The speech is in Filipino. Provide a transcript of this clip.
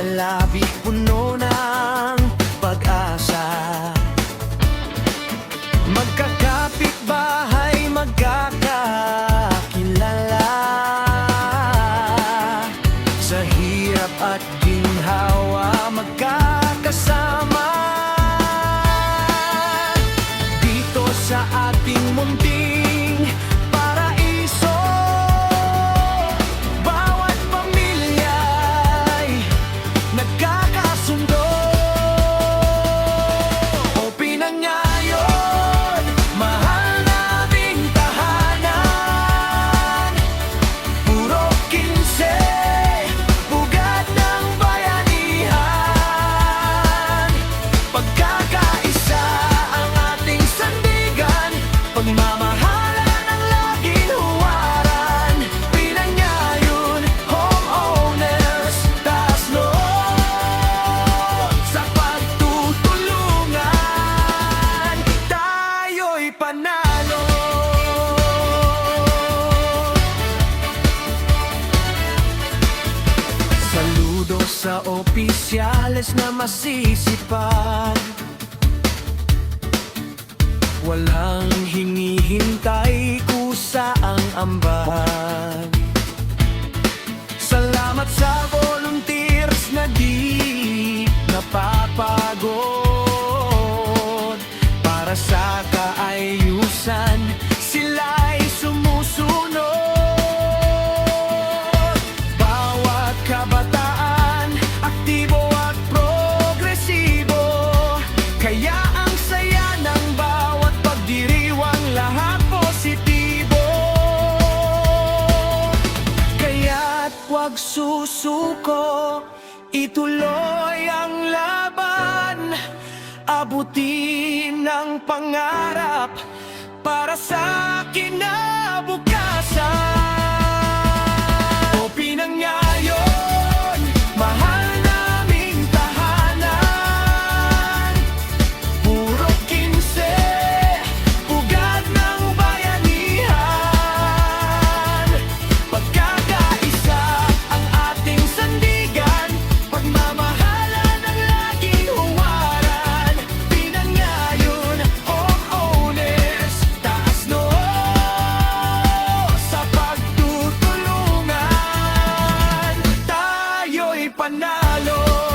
sa labi puno ng pag-asa. Magkakapit-bahay, magkakakilala, sa hirap at ginhawa magkakasama. Dito sa ating munting paraiso, bawat pamilya'y nagkakasundo. O pinangayon, mahal naming tahanan, puro 15, ugat ng bayanihan. Pagkakaisa ang ating sandigan, pagmamahalan ang laging huwaran. Pinangayon, homeowners, taas loob sa pagtutulungan, tayo'y panalo. Saludo sa opisyales na masisipag, walang hinihintay, kusa ang ambag. Salamat sa volunteers na di napapagod, para sa kaayusan sila'y sumusunod. Bawat kabataan, aktibo at progresibo, kaya ang saya ng bawat pagdiriwang, lahat positibo. Kaya't huwag susuko, ituloy ang laban, abutin ang pangarap para sa kinabukasan. O pinangayon, mahal naming tahanan, puro 15, ugat ng bayanihan. Pagkakaisa ang ating sandigan, pagmamahalan ang laging huwaran. Pinangayon, homeowners, taas noo sa pagtutulungan, tayo'y panalo.